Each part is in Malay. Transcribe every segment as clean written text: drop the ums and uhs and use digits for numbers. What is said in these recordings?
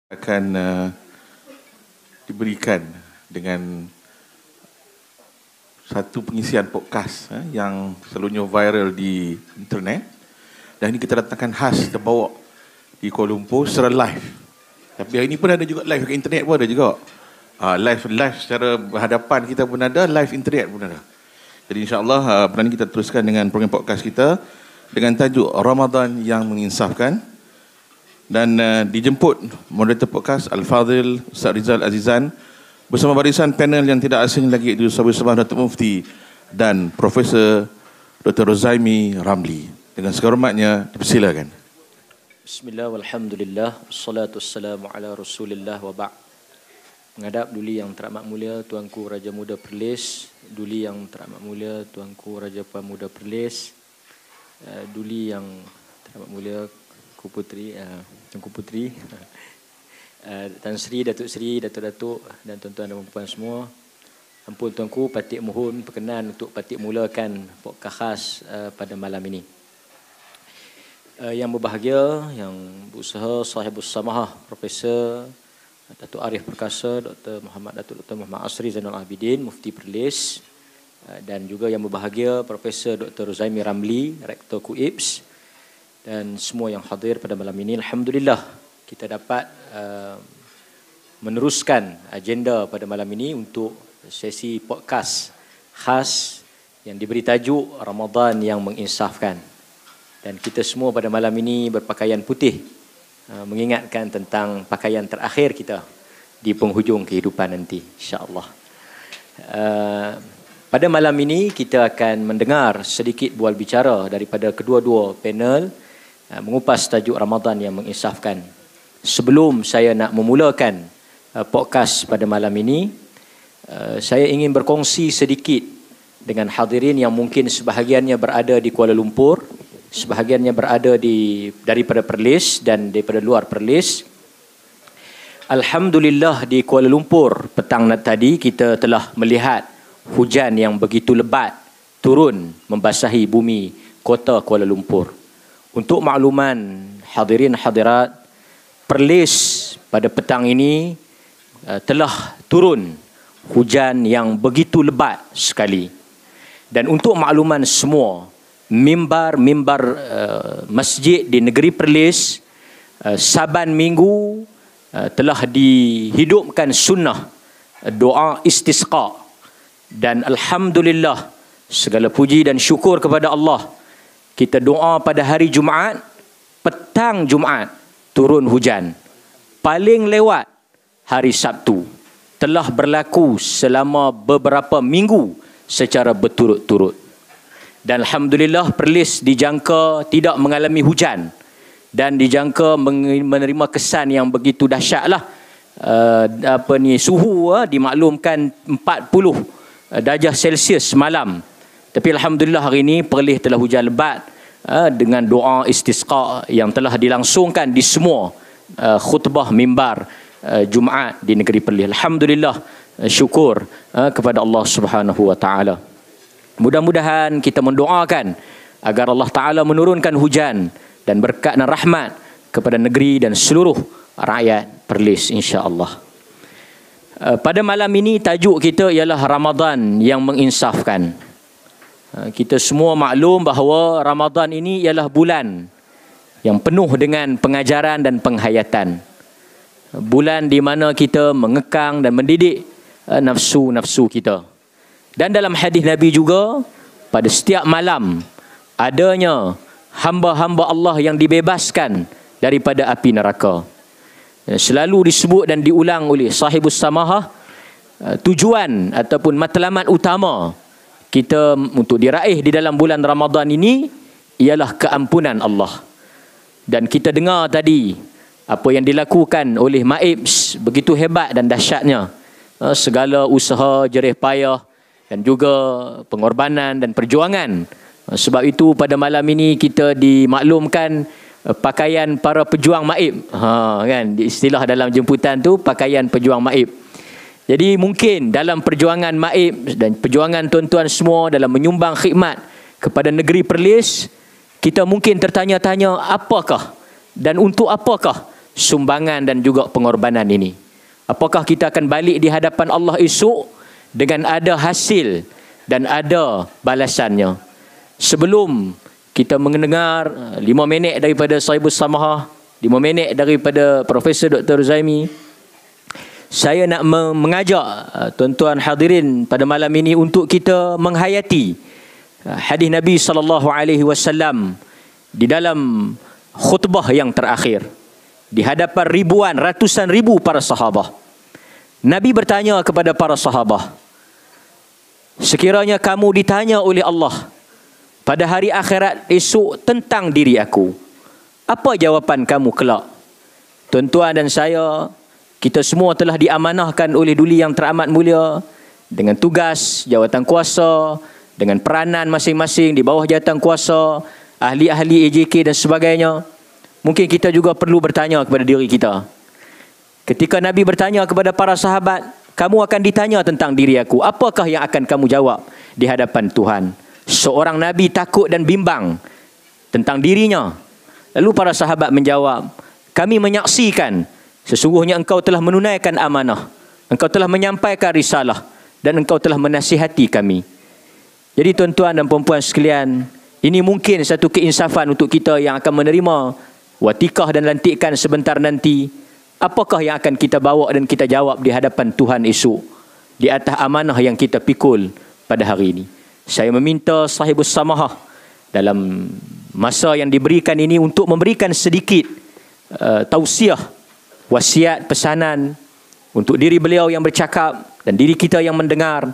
akan diberikan dengan satu pengisian podcast yang selalunya viral di internet, dan ini kita datangkan khas, kita bawa di Kuala Lumpur secara live. Tapi hari ini pun ada juga live ke internet pun ada juga. Live secara berhadapan kita pun ada, live internet pun ada. Jadi insya-Allah petang ini kita teruskan dengan program podcast kita dengan tajuk Ramadan yang menginsafkan. Dan dijemput moderator podcast Al-Fadhil Ustaz Rizal Azizan bersama barisan panel yang tidak asing lagi, iaitu Sahabat Datuk Mufti dan Profesor Dr. Rozaimi Ramli. Dengan segala hormatnya dipersilakan. Bismillah walhamdulillah wassalatu wassalamu ala Rasulillah wa ba'. Menghadap Duli yang teramat mulia Tuanku Raja Muda Perlis, Duli yang teramat mulia Tuanku Raja Pemuda Perlis, Duli yang teramat mulia Tuanku Putri, Tan Sri, Datuk Sri, Datuk-Datuk dan tuan-tuan dan puan semua. Ampun Tuanku, patik mohon perkenan untuk patik mulakan podcast khas pada malam ini. Yang berbahagia, yang berusaha, sahibus samahah, Profesor Datuk Arif Perkasa, Dr. Muhammad Asri Zainul Abidin, Mufti Perlis, dan juga yang berbahagia Profesor Dr. Rozaimi Ramli, Rektor KUIPS, dan semua yang hadir pada malam ini. Alhamdulillah kita dapat meneruskan agenda pada malam ini untuk sesi podcast khas yang diberi tajuk Ramadan yang menginsafkan. Dan kita semua pada malam ini berpakaian putih, mengingatkan tentang pakaian terakhir kita di penghujung kehidupan nanti, insya-Allah. Pada malam ini kita akan mendengar sedikit bual bicara daripada kedua-dua panel mengupas tajuk Ramadan yang menginsafkan. Sebelum saya nak memulakan podcast pada malam ini, saya ingin berkongsi sedikit dengan hadirin yang mungkin sebahagiannya berada di Kuala Lumpur, sebahagiannya berada daripada Perlis dan daripada luar Perlis. Alhamdulillah di Kuala Lumpur petang tadi kita telah melihat hujan yang begitu lebat turun membasahi bumi kota Kuala Lumpur. Untuk makluman hadirin hadirat, Perlis pada petang ini telah turun hujan yang begitu lebat sekali. Dan untuk makluman semua, mimbar-mimbar masjid di negeri Perlis saban minggu telah dihidupkan sunnah doa istisqa. Dan alhamdulillah, segala puji dan syukur kepada Allah, kita doa pada hari Jumaat, petang Jumaat turun hujan. Paling lewat hari Sabtu. Telah berlaku selama beberapa minggu secara berturut-turut. Dan alhamdulillah Perlis dijangka tidak mengalami hujan. Dan dijangka menerima kesan yang begitu dahsyatlah. Suhu dimaklumkan 40 darjah Celsius malam. Tapi alhamdulillah hari ini Perlis telah hujan lebat dengan doa istisqa yang telah dilangsungkan di semua khutbah mimbar Jumaat di negeri Perlis. Alhamdulillah, syukur kepada Allah Subhanahu wa taala. Mudah-mudahan kita mendoakan agar Allah Taala menurunkan hujan dan berkat dan rahmat kepada negeri dan seluruh rakyat Perlis, insya-Allah. Pada malam ini tajuk kita ialah Ramadan yang menginsafkan. Kita semua maklum bahawa Ramadan ini ialah bulan yang penuh dengan pengajaran dan penghayatan. Bulan di mana kita mengekang dan mendidik nafsu-nafsu kita. Dan dalam hadis Nabi juga, pada setiap malam adanya hamba-hamba Allah yang dibebaskan daripada api neraka. Selalu disebut dan diulang oleh sahibus samahah, tujuan ataupun matlamat utama kita untuk diraih di dalam bulan Ramadan ini ialah keampunan Allah. Dan kita dengar tadi apa yang dilakukan oleh MAIPS begitu hebat dan dahsyatnya. Segala usaha, jerih payah dan juga pengorbanan dan perjuangan. Sebab itu pada malam ini kita dimaklumkan pakaian para pejuang MAIP. Kan, istilah dalam jemputan tu pakaian pejuang MAIP. Jadi mungkin dalam perjuangan MAIP dan perjuangan tuan-tuan semua dalam menyumbang khidmat kepada negeri Perlis, kita mungkin tertanya-tanya apakah dan untuk apakah sumbangan dan juga pengorbanan ini? Apakah kita akan balik di hadapan Allah esok dengan ada hasil dan ada balasannya? Sebelum kita mendengar 5 minit daripada Sahibus Samahah, 5 minit daripada Profesor Dr. Zaimi, saya nak mengajak tuan-tuan hadirin pada malam ini untuk kita menghayati hadis Nabi SAW di dalam khutbah yang terakhir di hadapan ribuan, ratusan ribu para sahabat. Nabi bertanya kepada para sahabat, sekiranya kamu ditanya oleh Allah pada hari akhirat esok tentang diri aku, apa jawapan kamu kelak? Tuan-tuan dan saya, kita semua telah diamanahkan oleh Duli yang teramat mulia dengan tugas, jawatan kuasa, dengan peranan masing-masing di bawah jawatan kuasa, ahli-ahli AJK dan sebagainya. Mungkin kita juga perlu bertanya kepada diri kita. Ketika Nabi bertanya kepada para sahabat, kamu akan ditanya tentang diri aku, apakah yang akan kamu jawab di hadapan Tuhan? Seorang Nabi takut dan bimbang tentang dirinya. Lalu para sahabat menjawab, kami menyaksikan sesungguhnya engkau telah menunaikan amanah, engkau telah menyampaikan risalah, dan engkau telah menasihati kami. Jadi tuan-tuan dan puan-puan sekalian, ini mungkin satu keinsafan untuk kita yang akan menerima watikah dan lantikan sebentar nanti. Apakah yang akan kita bawa dan kita jawab di hadapan Tuhan esok di atas amanah yang kita pikul pada hari ini? Saya meminta Sahibus Samahah dalam masa yang diberikan ini untuk memberikan sedikit tausiah, wasiat, pesanan untuk diri beliau yang bercakap dan diri kita yang mendengar.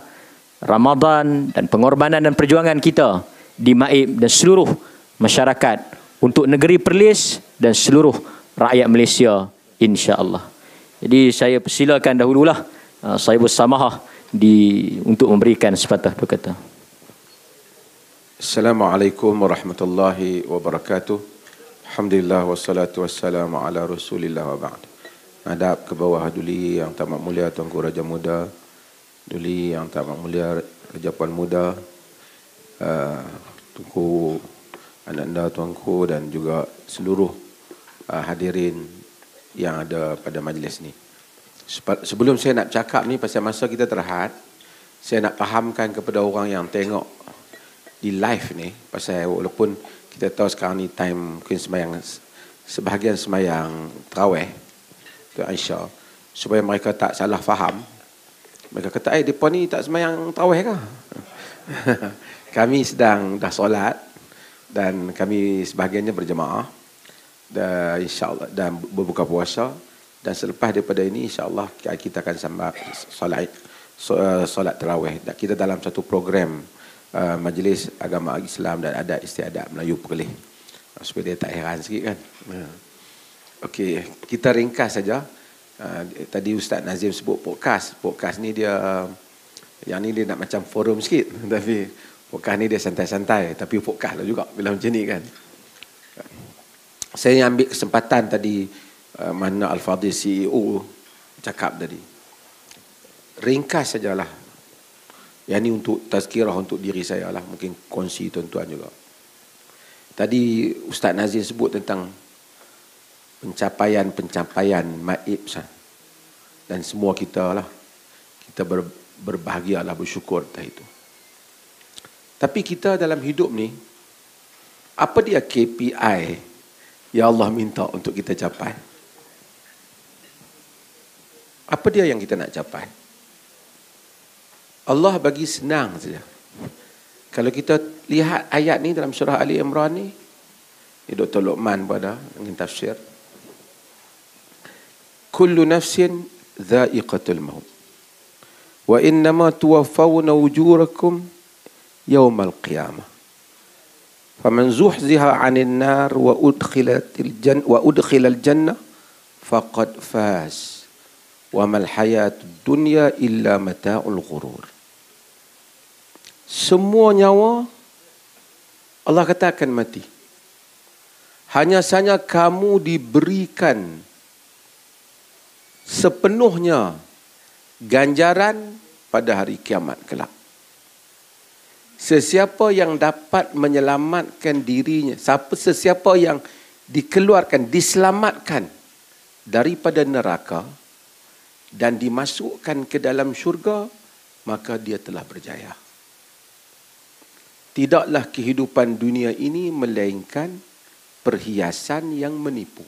Ramadan dan pengorbanan dan perjuangan kita di Maib dan seluruh masyarakat untuk negeri Perlis dan seluruh rakyat Malaysia, insya-Allah. Jadi saya persilakan dahululah Sahibus Samahah untuk memberikan sepatah dua kata. Assalamualaikum warahmatullahi wabarakatuh. Alhamdulillah wassalatu wassalamu ala Rasulillah wa ba'd. Adab ke bawah Duli yang tamat mulia Tuanku Raja Muda, Duli yang tamat mulia Raja Puan Muda, Tuanku anda tuanku dan juga seluruh hadirin yang ada pada majlis ni. Sebelum saya nak cakap ni pasal masa kita terhad, saya nak fahamkan kepada orang yang tengok di live ni, pasal walaupun kita tahu sekarang ni time mungkin sembahyang, sebahagian sembahyang tarawih tu Aisyah, supaya mereka tak salah faham. Mereka kata, mereka ni tak sembahyang tarawih ke? Kami sedang dah solat dan kami sebahagiannya berjemaah dan insya-Allah dan berbuka puasa, dan selepas daripada ini insya-Allah kita akan solat tarawih. Kita dalam satu program Majlis Agama Islam dan Adat Istiadat Melayu Perlis, supaya dia tak heran sikit kan. Okey, kita ringkas saja. Tadi Ustaz Nazim sebut podcast. Podcast ni dia, yang ni dia nak macam forum sikit, tapi podcast ni dia santai-santai, tapi podcast lah juga bila macam ni kan. Saya ambil kesempatan tadi mana Al-Fadhil CEO cakap tadi. Ringkas sajalah. Yang ni untuk tazkirah untuk diri saya lah, mungkin kongsi tuan-tuan juga. Tadi Ustaz Nazim sebut tentang pencapaian Maib dan semua kita lah, kita berbahagialah, bersyukur atas itu. Tapi kita dalam hidup ni, apa dia KPI yang Allah minta untuk kita capai? Apa dia yang kita nak capai? Allah bagi senang saja. Kalau kita lihat ayat ni dalam surah Ali Imran ni, Dr. Luqman pada dengan tafsir, kullu nafsin dha'iqatul maut wa innama tuwaffawna ujurakum yawmal qiyamah faman zuhziha 'anil nar wa udkhilal jannah faqad faz wa mal hayatud dunya illa mata'ul ghurur. Semua nyawa Allah kata akan mati. Hanya saja kamu diberikan sepenuhnya ganjaran pada hari kiamat kelak. Sesiapa yang dapat menyelamatkan dirinya, sesiapa yang dikeluarkan, diselamatkan daripada neraka dan dimasukkan ke dalam syurga, maka dia telah berjaya. Tidaklah kehidupan dunia ini melainkan perhiasan yang menipu.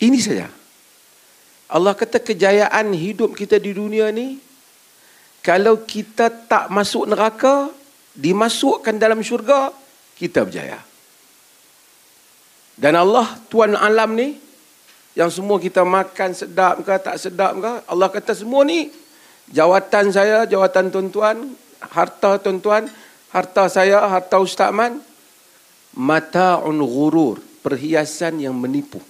Ini saja. Allah kata kejayaan hidup kita di dunia ni, kalau kita tak masuk neraka, dimasukkan dalam syurga, kita berjaya. Dan Allah, Tuan alam ni, yang semua kita makan sedap ke tak sedap ke, Allah kata semua ni, jawatan saya, jawatan tuan-tuan, harta tuan-tuan, harta saya, harta Ustaz Man, mata'un ghurur, perhiasan yang menipu.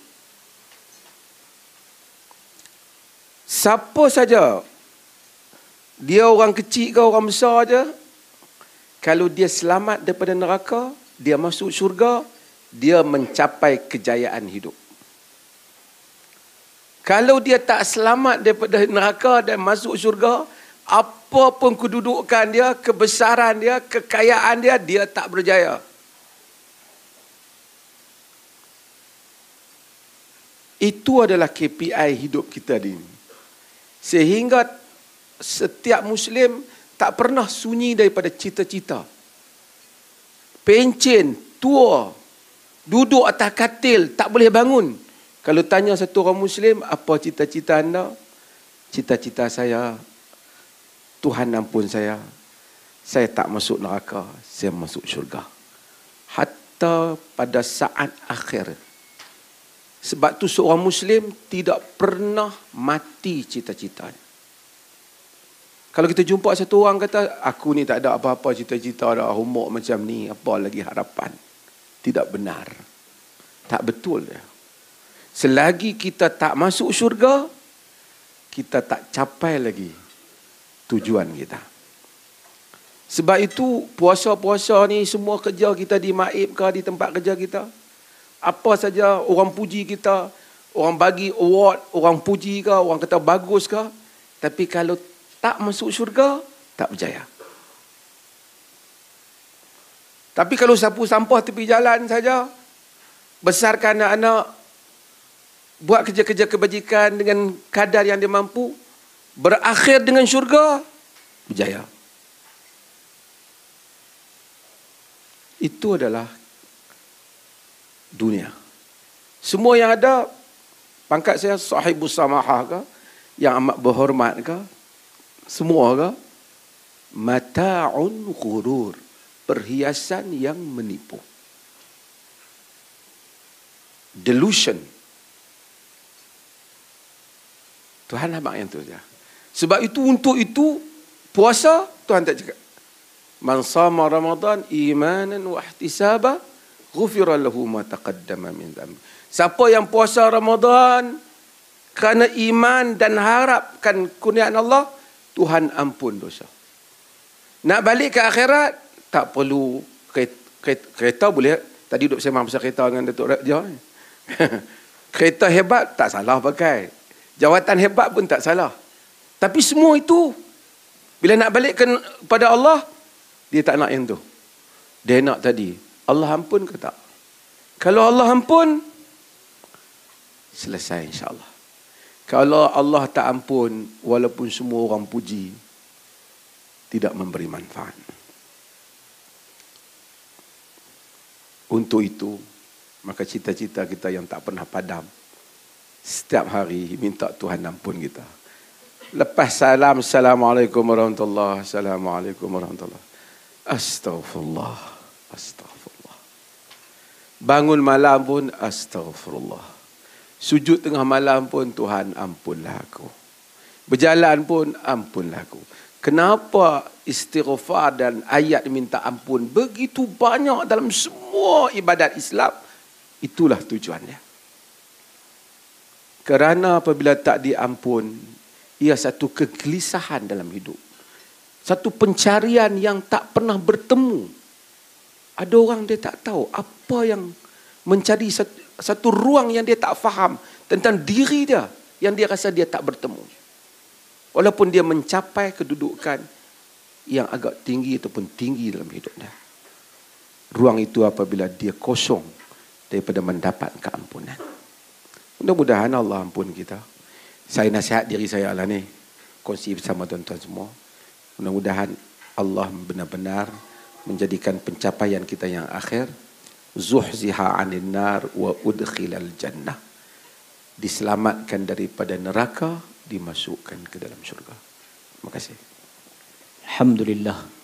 Siapa saja, dia orang kecil ke orang besar je, kalau dia selamat daripada neraka, dia masuk syurga, dia mencapai kejayaan hidup. Kalau dia tak selamat daripada neraka dan masuk syurga, apa pun kedudukan dia, kebesaran dia, kekayaan dia, dia tak berjaya. Itu adalah KPI hidup kita ini. Sehingga setiap Muslim tak pernah sunyi daripada cita-cita. Pencen, tua, duduk atas katil, tak boleh bangun. Kalau tanya satu orang Muslim, apa cita-cita anda? Cita-cita saya, Tuhan ampun saya tak masuk neraka, saya masuk syurga. Hatta pada saat akhir. Sebab tu seorang Muslim tidak pernah mati cita-citanya. Kalau kita jumpa satu orang kata, aku ni tak ada apa-apa cita-cita, ada homework macam ni, apa lagi harapan? Tidak benar. Tak betul dia. Selagi kita tak masuk syurga, kita tak capai lagi tujuan kita. Sebab itu puasa-puasa ni semua kerja kita di Maib ke, di tempat kerja kita, apa saja orang puji kita, orang bagi award, orang puji ke, orang kata bagus ke, tapi kalau tak masuk syurga, tak berjaya. Tapi kalau sapu sampah tepi jalan saja, besarkan anak-anak, buat kerja-kerja kebajikan dengan kadar yang dia mampu, berakhir dengan syurga, berjaya. Itu adalah dunia. Semua yang ada, pangkat saya sahibus samahah ke, yang amat berhormat ke, semua ke, mata'un ghurur, perhiasan yang menipu. Delusion. Tuhan nampak yang tu saja. Sebab itu, untuk itu, puasa, Tuhan tak cakap. Man sama Ramadan imanan wa ihtisaba, ghufira lahu ma taqaddama min dhanbi. Siapa yang puasa Ramadan kerana iman dan harapkan kurniaan Allah, Tuhan ampun dosa. Nak balik ke akhirat, tak perlu kereta boleh. Tadi duduk sembang pasal kereta dengan Datuk Raja. Kereta hebat tak salah pakai. Jawatan hebat pun tak salah. Tapi semua itu, bila nak balik kepada Allah, dia tak nak yang tu. Dia nak tadi, Allah ampun ke tak? Kalau Allah ampun, selesai insya-Allah. Kalau Allah tak ampun, walaupun semua orang puji, tidak memberi manfaat. Untuk itu, maka cita-cita kita yang tak pernah padam, setiap hari minta Tuhan ampun kita. Lepas salam, Assalamualaikum warahmatullahi wabarakatuh. Assalamualaikum warahmatullahi wabarakatuh. Astaghfirullah. Astaghfirullah. Bangun malam pun astaghfirullah. Sujud tengah malam pun, Tuhan ampunlah aku. Berjalan pun ampunlah aku. Kenapa istighfar dan ayat minta ampun begitu banyak dalam semua ibadat Islam? Itulah tujuannya. Kerana apabila tak diampun, ia satu kegelisahan dalam hidup. Satu pencarian yang tak pernah bertemu. Ada orang dia tak tahu apa yang mencari satu ruang yang dia tak faham tentang diri dia, yang dia rasa dia tak bertemu. Walaupun dia mencapai kedudukan yang agak tinggi ataupun tinggi dalam hidupnya. Ruang itu apabila dia kosong daripada mendapat keampunan. Mudah-mudahan Allah ampun kita. Saya nasihat diri saya lah ni, kongsi bersama tuan-tuan semua. Mudah-mudahan Allah benar-benar menjadikan pencapaian kita yang akhir, zuhziha 'anil nar wa udkhilal jannah. Diselamatkan daripada neraka, dimasukkan ke dalam syurga. Terima kasih. Alhamdulillah.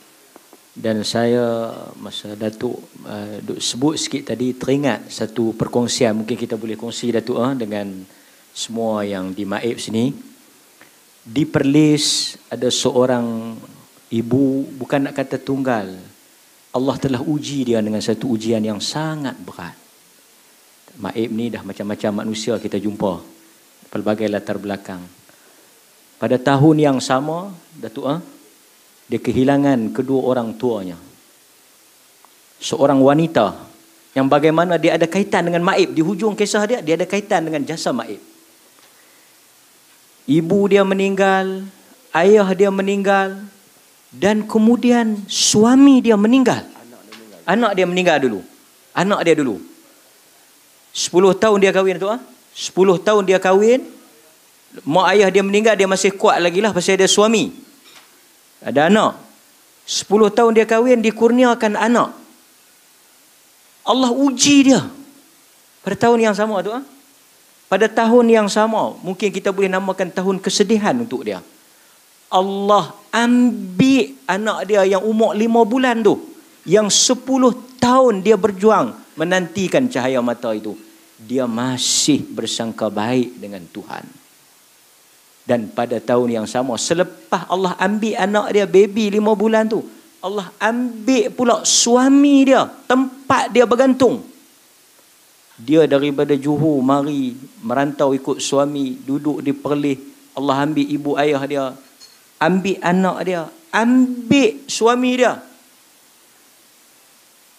Dan saya masa Datuk sebut sikit tadi, teringat satu perkongsian, mungkin kita boleh kongsi Datuk dengan semua yang di Maib sini. Di Perlis ada seorang ibu, bukan nak kata tunggal, Allah telah uji dia dengan satu ujian yang sangat berat. Maib ni dah macam-macam manusia kita jumpa, pelbagai latar belakang. Pada tahun yang sama, Datuk dia kehilangan kedua orang tuanya. Seorang wanita yang bagaimana dia ada kaitan dengan Maib. Di hujung kisah dia ada kaitan dengan jasa Maib. Ibu dia meninggal, ayah dia meninggal, dan kemudian suami dia meninggal. Anak dia meninggal dulu. Anak dia dulu. 10 tahun dia kahwin tu. 10 tahun dia kahwin. Mak ayah dia meninggal, dia masih kuat lagi lah pasal dia suami. Ada anak. 10 tahun dia kahwin, dikurniakan anak. Allah uji dia. Pada tahun yang sama tu. Pada tahun yang sama, mungkin kita boleh namakan tahun kesedihan untuk dia. Allah ambil anak dia yang umur 5 bulan tu, yang 10 tahun dia berjuang menantikan cahaya mata itu. Dia masih bersangka baik dengan Tuhan. Dan pada tahun yang sama, selepas Allah ambil anak dia, baby 5 bulan tu, Allah ambil pula suami dia, tempat dia bergantung. Dia daripada Johor mari merantau ikut suami, duduk di Perlis. Allah ambil ibu ayah dia, ambil anak dia, ambil suami dia.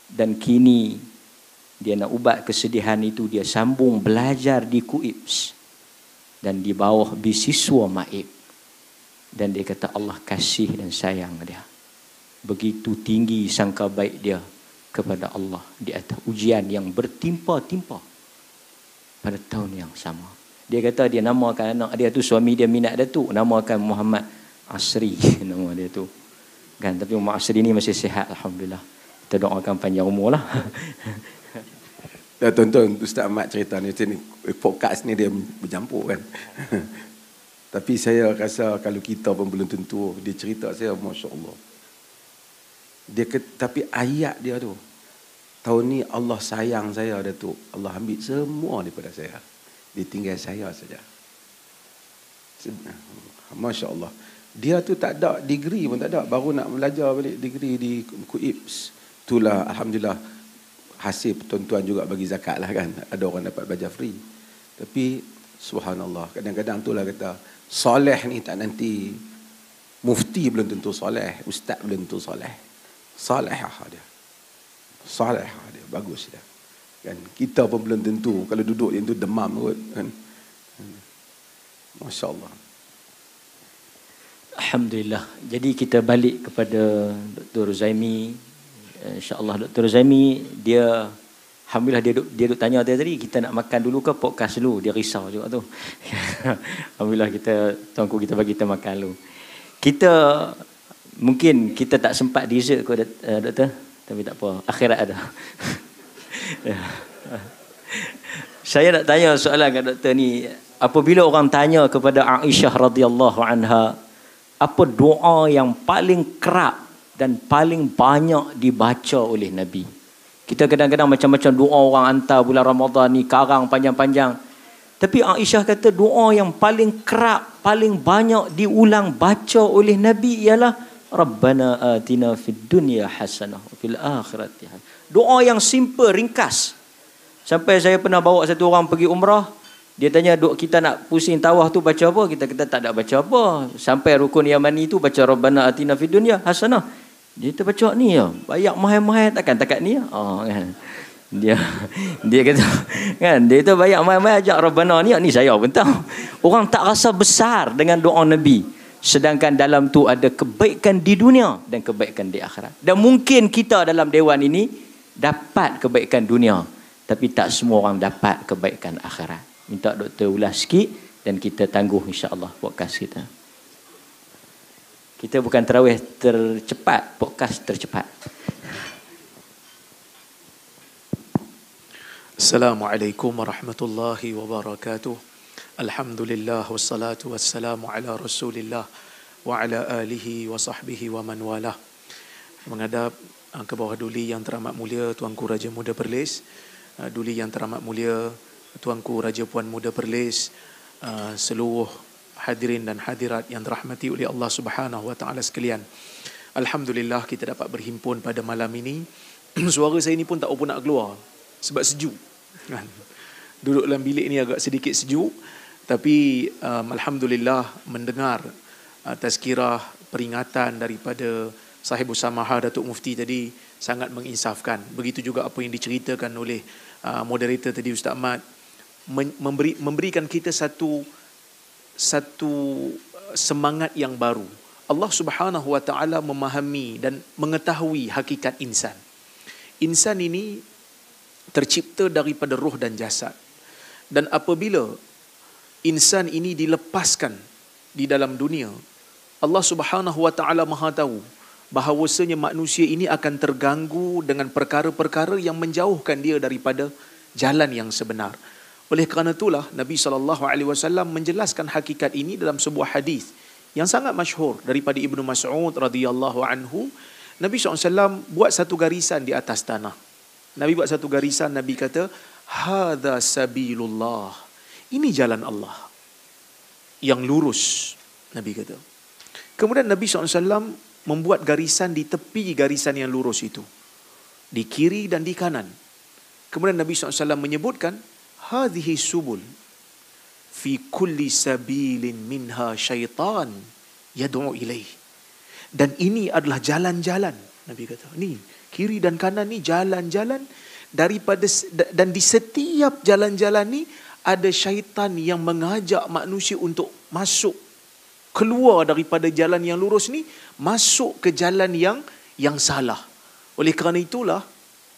Dan kini dia nak ubat kesedihan itu, dia sambung belajar di KUIPS dan di bawah beasiswa Maib. Dan dia kata Allah kasih dan sayang dia. Begitu tinggi sangka baik dia kepada Allah di atas ujian yang bertimpa-timpa pada tahun yang sama. Dia kata dia namakan anak dia tu, suami dia minat Datuk, namakan Muhammad Asri nama dia tu. Kan, tapi Muhammad Asri ni masih sihat alhamdulillah. Kita doakan panjang umur lah. Ya, tuan-tuan, Ustaz Ahmad cerita ni, podcast ni dia bercampur kan. Tapi saya rasa kalau kita pun belum tentu, dia cerita saya, Masya Allah. Tapi ayat dia tu, tahun ni Allah sayang saya dah tu, Allah ambil semua daripada saya, dia tinggal saya saja. Masya Allah. Dia tu tak ada degree pun tak ada, baru nak belajar balik degree di KUIPS. Itulah alhamdulillah hasil tuan-tuan juga bagi zakat lah kan, ada orang dapat belajar free. Tapi subhanallah, kadang-kadang itulah kata soleh ni tak nanti, mufti belum tentu soleh, ustaz belum tentu soleh. Salihah dia. Salihah dia. Bagus dia. Kan? Kita pun belum tentu. Kalau duduk dia tu demam kot. Kan? Masya Allah. Alhamdulillah. Jadi kita balik kepada Dr. Ruzaimi. InsyaAllah Dr. Ruzaimi, dia alhamdulillah dia duk tanya tadi, kita nak makan dulu ke podcast dulu? Dia risau juga tu. Alhamdulillah tuanku kita bagi kita makan dulu. Mungkin kita tak sempat dessert kot doktor, tapi tak apa, akhirat ada. Saya nak tanya soalan kat doktor ni, apabila orang tanya kepada Aisyah radhiyallahu anha, apa doa yang paling kerap dan paling banyak dibaca oleh Nabi? Kita kadang-kadang macam-macam doa orang hantar bulan Ramadan ni, karang panjang-panjang. Tapi Aisyah kata doa yang paling kerap, paling banyak diulang baca oleh Nabi ialah Rabbana atina fid dunya hasanah wa fil akhirati hasanah. Doa yang simple, ringkas. Sampai saya pernah bawa satu orang pergi umrah, dia tanya, "Dok, kita nak pusing tawaf tu baca apa?" Kita kata tak ada baca apa. Sampai rukun Yamani tu baca Rabbana atina fid dunya hasanah. Dia kata baca ni ya, banyak mahal-mahal takkan takat ni ya. Kan. Dia kata kan, dia kata banyak mahal-mahal ajak Rabbana ni saya pun tahu. Orang tak rasa besar dengan doa Nabi. Sedangkan dalam tu ada kebaikan di dunia dan kebaikan di akhirat. Dan mungkin kita dalam dewan ini dapat kebaikan dunia, tapi tak semua orang dapat kebaikan akhirat. Minta Dr. ulas sikit dan kita tangguh insya-Allah podcast kita. Kita bukan tarawih tercepat, podcast tercepat. Assalamualaikum warahmatullahi wabarakatuh. Alhamdulillah wassalatu wassalamu ala Rasulillah wa ala alihi wa sahbihi wa man walah. Menghadap ke bawah duli yang teramat mulia Tuanku Raja Muda Perlis, duli yang teramat mulia Tuanku Raja Puan Muda Perlis, seluruh hadirin dan hadirat yang dirahmati oleh Allah Subhanahu wa taala sekalian. Alhamdulillah kita dapat berhimpun pada malam ini. Suara saya ni pun tak apa nak keluar sebab sejuk. Duduk dalam bilik ni agak sedikit sejuk, tapi alhamdulillah mendengar tazkirah peringatan daripada Sahibus Samaha Datuk Mufti tadi sangat menginsafkan. Begitu juga apa yang diceritakan oleh moderator tadi Ustaz Ahmad, memberikan kita satu semangat yang baru. Allah Subhanahu wa taala memahami dan mengetahui hakikat insan. Insan ini tercipta daripada roh dan jasad. Dan apabila insan ini dilepaskan di dalam dunia, Allah Subhanahu wa taala Maha tahu bahawasanya manusia ini akan terganggu dengan perkara-perkara yang menjauhkan dia daripada jalan yang sebenar. Oleh kerana itulah Nabi SAW menjelaskan hakikat ini dalam sebuah hadis yang sangat masyhur daripada Ibnu Mas'ud radhiyallahu anhu. Nabi SAW buat satu garisan di atas tanah. Nabi buat satu garisan, Nabi kata, hadza sabilullah. Ini jalan Allah yang lurus, Nabi kata. Kemudian Nabi SAW membuat garisan di tepi garisan yang lurus itu, di kiri dan di kanan. Kemudian Nabi SAW menyebutkan, hadhihi subul fi kulli sabilin minha syaitan yad'u ilaih. Dan ini adalah jalan-jalan, Nabi kata. Ni kiri dan kanan ni jalan-jalan daripada, dan di setiap jalan-jalan ni ada syaitan yang mengajak manusia untuk masuk, keluar daripada jalan yang lurus ni, masuk ke jalan yang salah. Oleh kerana itulah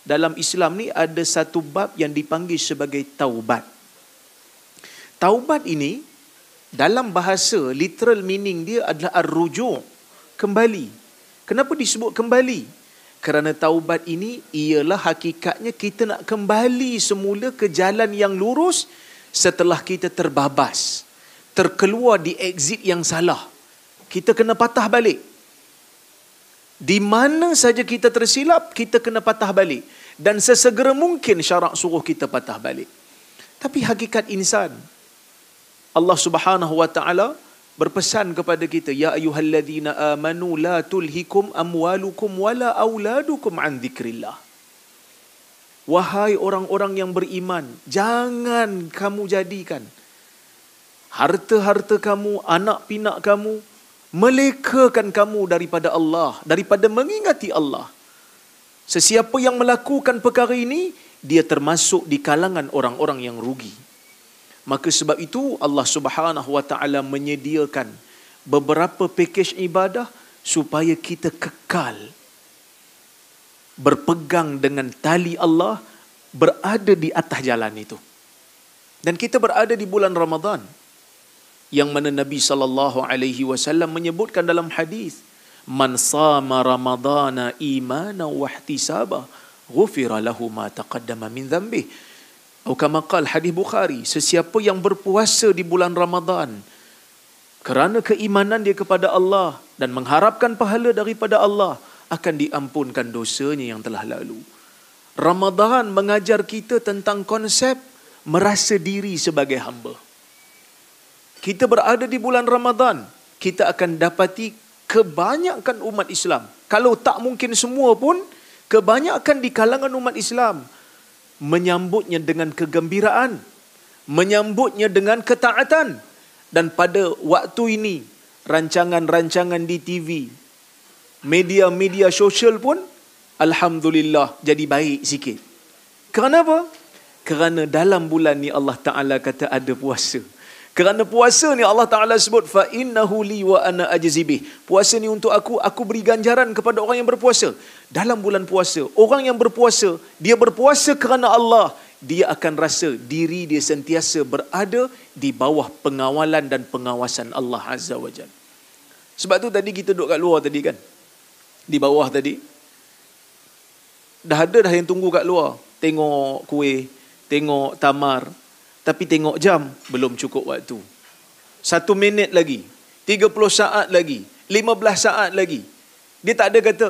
dalam Islam ni ada satu bab yang dipanggil sebagai taubat. Taubat ini dalam bahasa literal meaning dia adalah ar-ruju', kembali. Kenapa disebut kembali? Kerana taubat ini ialah hakikatnya kita nak kembali semula ke jalan yang lurus setelah kita terbabas, terkeluar di exit yang salah. Kita kena patah balik. Di mana saja kita tersilap, kita kena patah balik. Dan sesegera mungkin syarak suruh kita patah balik. Tapi hakikat insan, Allah Subhanahu wa taala berpesan kepada kita, ya ayyuhalladzina amanu la tulhikum amwalukum wala auladukum an dzikrillah. Wahai orang-orang yang beriman, jangan kamu jadikan harta-harta kamu, anak pinak kamu melekakan kamu daripada Allah, daripada mengingati Allah. Sesiapa yang melakukan perkara ini, dia termasuk di kalangan orang-orang yang rugi. Maka sebab itu Allah Subhanahu wa taala menyediakan beberapa pakej ibadah supaya kita kekal berpegang dengan tali Allah, berada di atas jalan itu. Dan kita berada di bulan Ramadan yang mana Nabi SAW menyebutkan dalam hadis, man sama ramadana imana wa ihtisaba ghufira lahu ma taqaddama min dhanbihi. Atau kama qala hadis Bukhari, sesiapa yang berpuasa di bulan Ramadan kerana keimanan dia kepada Allah dan mengharapkan pahala daripada Allah, akan diampunkan dosanya yang telah lalu. Ramadan mengajar kita tentang konsep merasa diri sebagai hamba. Kita berada di bulan Ramadan, kita akan dapati kebanyakan umat Islam, kalau tak mungkin semua pun, kebanyakan di kalangan umat Islam menyambutnya dengan kegembiraan, menyambutnya dengan ketaatan. Dan pada waktu ini, rancangan-rancangan di TV, media-media sosial pun alhamdulillah jadi baik sikit. Kenapa? Kerana dalam bulan ni Allah Ta'ala kata ada puasa. Kerana puasa ni Allah Ta'ala sebut fa innahu li wa ana ajzi bih. Puasa ni untuk aku beri ganjaran kepada orang yang berpuasa. Dalam bulan puasa, orang yang berpuasa, dia berpuasa kerana Allah, dia akan rasa diri dia sentiasa berada di bawah pengawalan dan pengawasan Allah Azza wa Jalla. Sebab tu tadi kita duduk kat luar tadi kan, di bawah tadi, dah ada dah yang tunggu kat luar, tengok kuih, tengok tamar, tapi tengok jam, belum cukup waktu. 1 minit lagi, 30 saat lagi, 15 saat lagi. Dia tak ada kata,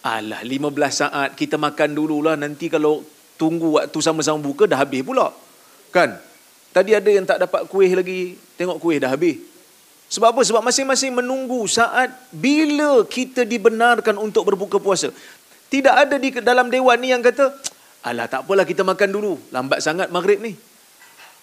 alah 15 saat kita makan dululah, nanti kalau tunggu waktu sama-sama buka dah habis pula. Kan? Tadi ada yang tak dapat kuih lagi, tengok kuih dah habis. Sebab apa? Sebab masing-masing menunggu saat bila kita dibenarkan untuk berbuka puasa. Tidak ada di dalam dewan ni yang kata, alah tak apalah kita makan dulu, lambat sangat maghrib ni.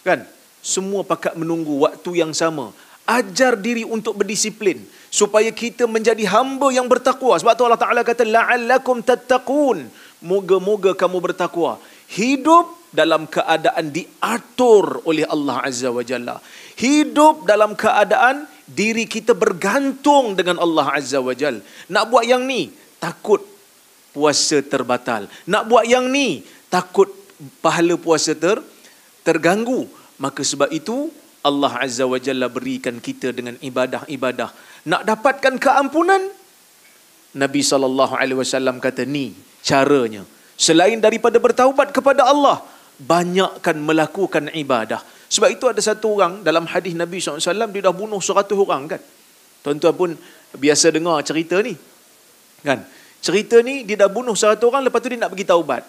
Kan? Semua pakat menunggu waktu yang sama. Ajar diri untuk berdisiplin supaya kita menjadi hamba yang bertakwa. Sebab tu Allah Ta'ala kata, la'allakum tattaqun. Moga-moga kamu bertakwa. Hidup dalam keadaan diatur oleh Allah Azza wa Jalla. Hidup dalam keadaan diri kita bergantung dengan Allah Azza wa Jalla. Nak buat yang ni, takut puasa terbatal. Nak buat yang ni, takut pahala puasa terganggu. Maka sebab itu Allah Azza wa Jalla berikan kita dengan ibadah-ibadah. Nak dapatkan keampunan, Nabi SAW kata ni caranya. Selain daripada bertaubat kepada Allah, banyakkan melakukan ibadah. Sebab itu ada satu orang dalam hadis Nabi SAW, dia dah bunuh 100 orang kan. Tuan-tuan pun biasa dengar cerita ni. Kan? Cerita ni dia dah bunuh 100 orang, lepas tu dia nak pergi taubat.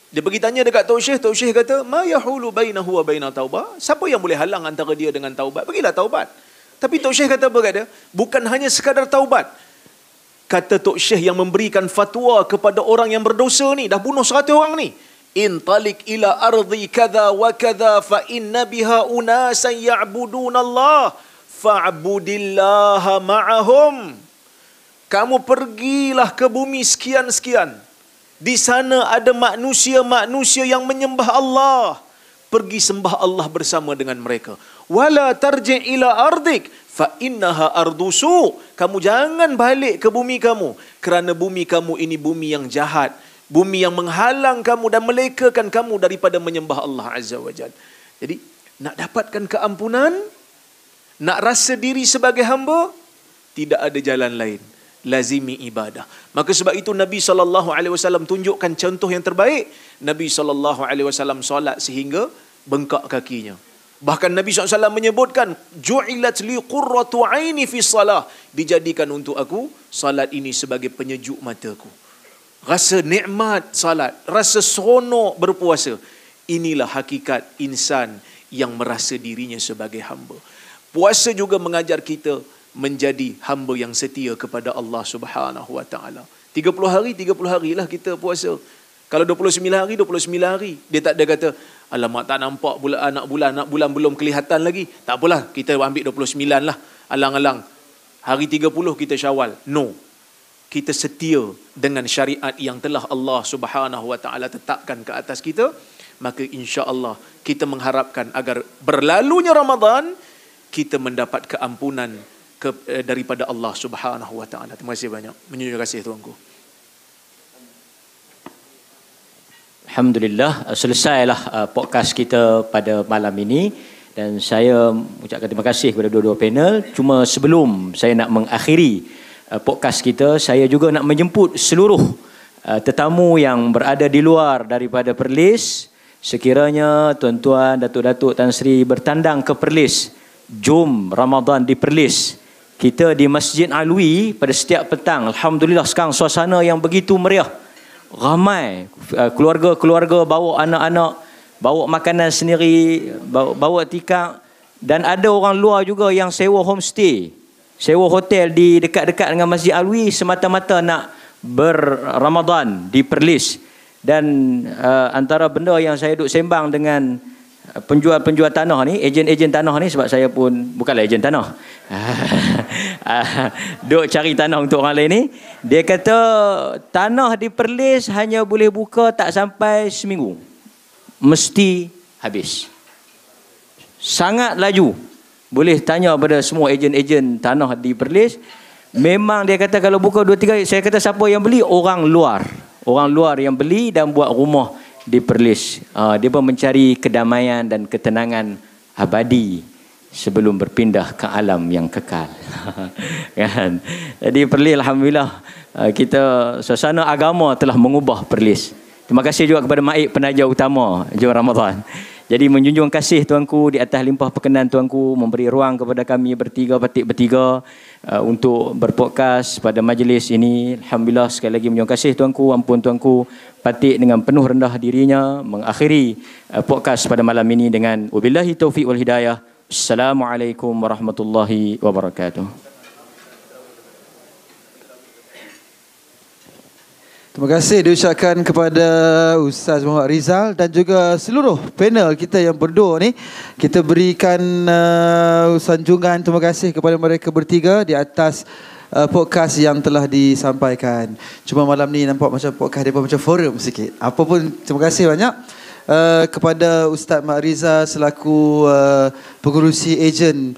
Dia pergi tanya dekat Tok Syekh kata, ma yahulu bainahu wa baina taubah? Siapa yang boleh halang antara dia dengan taubat? Pergilah taubat. Tapi Tok Syekh kata apa kat dia? Bukan hanya sekadar taubat. Kata Tok Syekh yang memberikan fatwa kepada orang yang berdosa ni, dah bunuh 100 orang ni. Intalik ila ardi kadha wa kadha fa inna biha unasan ya'buduna Allah fa'budillaha ma'ahum. Kamu pergilah ke bumi sekian-sekian. Di sana ada manusia-manusia yang menyembah Allah. Pergi sembah Allah bersama dengan mereka. Wala tarji' ila ardik fa innaha ardusu. Kamu jangan balik ke bumi kamu, kerana bumi kamu ini bumi yang jahat, bumi yang menghalang kamu dan melekakan kamu daripada menyembah Allah Azza wa Jalla. Jadi nak dapatkan keampunan, nak rasa diri sebagai hamba, tidak ada jalan lain, lazimi ibadah. Maka sebab itu Nabi SAW tunjukkan contoh yang terbaik. Nabi SAW solat sehingga bengkak kakinya. Bahkan Nabi SAW menyebutkan, ju'ilat li qurratu aini fi salah. Dijadikan untuk aku salat ini sebagai penyejuk mataku. Rasa nikmat salat, rasa seronok berpuasa. Inilah hakikat insan yang merasa dirinya sebagai hamba. Puasa juga mengajar kita menjadi hamba yang setia kepada Allah Subhanahu wa taala. 30 hari lah kita puasa. Kalau 29 hari, 29 hari. Dia tak ada kata, alamak tak nampak anak bulan belum kelihatan lagi. Tak apalah, kita ambil 29 lah. Alang-alang. Hari 30 kita Syawal. No. Kita setia dengan syariat yang telah Allah Subhanahu wa taala tetapkan ke atas kita. Maka insya-Allah kita mengharapkan agar berlalunya Ramadan, kita mendapat keampunan daripada Allah Subhanahu wa taala. Terima kasih banyak. Terima kasih tuanku. Alhamdulillah, selesailah podcast kita pada malam ini, dan saya ucapkan terima kasih kepada dua-dua panel. Cuma sebelum saya nak mengakhiri podcast kita, saya juga nak menjemput seluruh tetamu yang berada di luar daripada Perlis. Sekiranya tuan-tuan, datuk-datuk, Tan Sri bertandang ke Perlis, jom Ramadan di Perlis. Kita di Masjid Alwi pada setiap petang. Alhamdulillah sekarang suasana yang begitu meriah. Ramai keluarga-keluarga bawa anak-anak, bawa makanan sendiri, bawa tikar, dan ada orang luar juga yang sewa homestay, sewa hotel di dekat-dekat dengan Masjid Alwi semata-mata nak berramadan di Perlis. Dan antara benda yang saya duk sembang dengan penjual-penjual tanah ni, ejen-ejen tanah ni, sebab saya pun bukanlah ejen tanah, duk cari tanah untuk orang lain ni. Dia kata tanah di Perlis hanya boleh buka tak sampai seminggu, mesti habis. Sangat laju. Boleh tanya pada semua ejen-ejen tanah di Perlis. Memang dia kata kalau buka 2-3, saya kata siapa yang beli? Orang luar yang beli dan buat rumah di Perlis. Dia pun mencari kedamaian dan ketenangan abadi sebelum berpindah ke alam yang kekal. Kan? Jadi Perlis, alhamdulillah, kita suasana agama telah mengubah Perlis. Terima kasih juga kepada Maik penaja utama Jom Ramadan. Jadi menjunjung kasih tuanku di atas limpah perkenan tuanku, memberi ruang kepada kami patik bertiga untuk berpodcast pada majlis ini. Alhamdulillah, sekali lagi menjunjung kasih tuanku. Ampun tuanku, patik dengan penuh rendah dirinya mengakhiri podcast pada malam ini dengan wabillahi taufiq wal hidayah. Assalamualaikum warahmatullahi wabarakatuh. Terima kasih diucapkan kepada Ustaz Muhammad Rizal dan juga seluruh panel kita yang berdua ni. Kita berikan sanjungan terima kasih kepada mereka bertiga di atas podcast yang telah disampaikan. Cuma malam ni nampak macam podcast dia macam forum sikit. Apa pun terima kasih banyak kepada Ustaz Mak Rizal selaku pengurusi ejen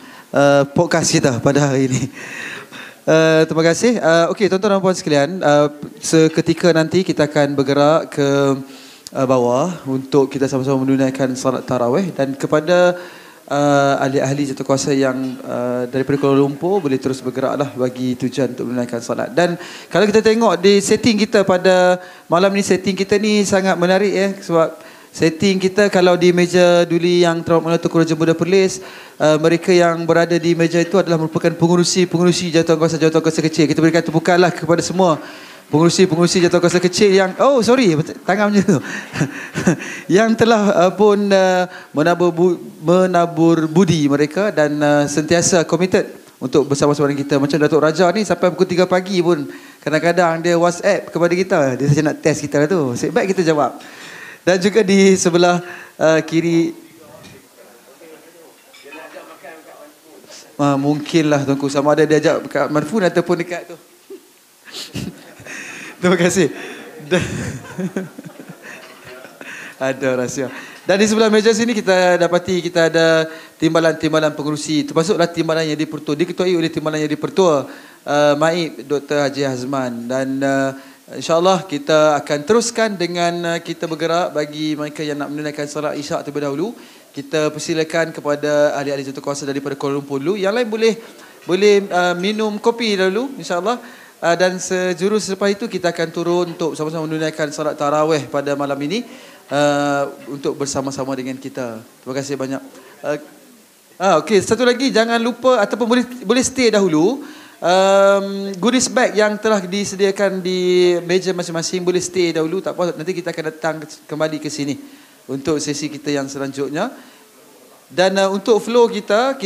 podcast kita pada hari ini. Terima kasih. Okey, tuan-tuan dan puan sekalian, seketika nanti kita akan bergerak ke bawah untuk kita sama-sama menunaikan salat tarawih, dan kepada ahli-ahli jawatankuasa yang daripada Kuala Lumpur boleh terus bergeraklah bagi tujuan untuk menunaikan salat. Dan kalau kita tengok di setting kita pada malam ni, setting kita ni sangat menarik sebab setting kita kalau di meja duli yang Tuan Mengatur Raja Muda Perlis, mereka yang berada di meja itu adalah merupakan pengurusi jawatankuasa kecil. Kita berikan tepukanlah kepada semua pengurusi jawatankuasa kecil yang tangan macam tu yang telah pun menabur budi mereka dan sentiasa committed untuk bersama-sama dengan kita. Macam Datuk Raja ni sampai pukul 3 pagi pun kadang-kadang dia WhatsApp kepada kita. Dia saja nak test kita lah tu. Baik kita jawab. Dan juga di sebelah kiri, mungkinlah tuanku, sama ada dia ajak dekat Marfun ataupun dekat tu. Terima kasih. Ada rahsia. Dan di sebelah meja sini kita dapati kita ada timbalan-timbalan pengurusi, termasuklah timbalan yang dipertua, diketuai oleh timbalan yang dipertua Maib Dr. Haji Hazman. Dan InsyaAllah kita akan teruskan dengan kita bergerak bagi mereka yang nak menunaikan solat isyak terlebih dahulu. Kita persilakan kepada ahli-ahli jawatankuasa daripada Kuala Lumpur dulu. Yang lain boleh minum kopi dahulu insyaAllah. Dan sejurus selepas itu kita akan turun untuk sama-sama menunaikan solat tarawih pada malam ini untuk bersama-sama dengan kita. Terima kasih banyak. Okey, satu lagi jangan lupa ataupun boleh stay dahulu. Goodies bag yang telah disediakan di meja masing-masing boleh stay dahulu, tak apa, nanti kita akan datang kembali ke sini untuk sesi kita yang selanjutnya. Dan untuk flow kita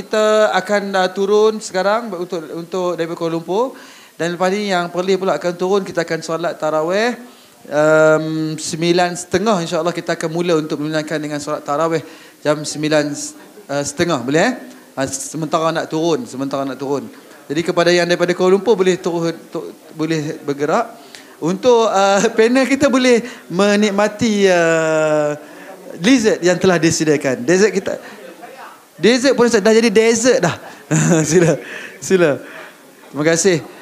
akan turun sekarang untuk daripada Kuala Lumpur, dan lepas ni yang Perlis pula akan turun. Kita akan solat tarawih 9.30 insya-Allah. Kita akan mula untuk menunaikan dengan solat tarawih jam 9.30, boleh sementara nak turun. Jadi kepada yang daripada Kuala Lumpur boleh bergerak. Untuk panel kita boleh menikmati dessert yang telah disediakan. Dessert pun dah jadi dessert dah. Sila. Terima kasih.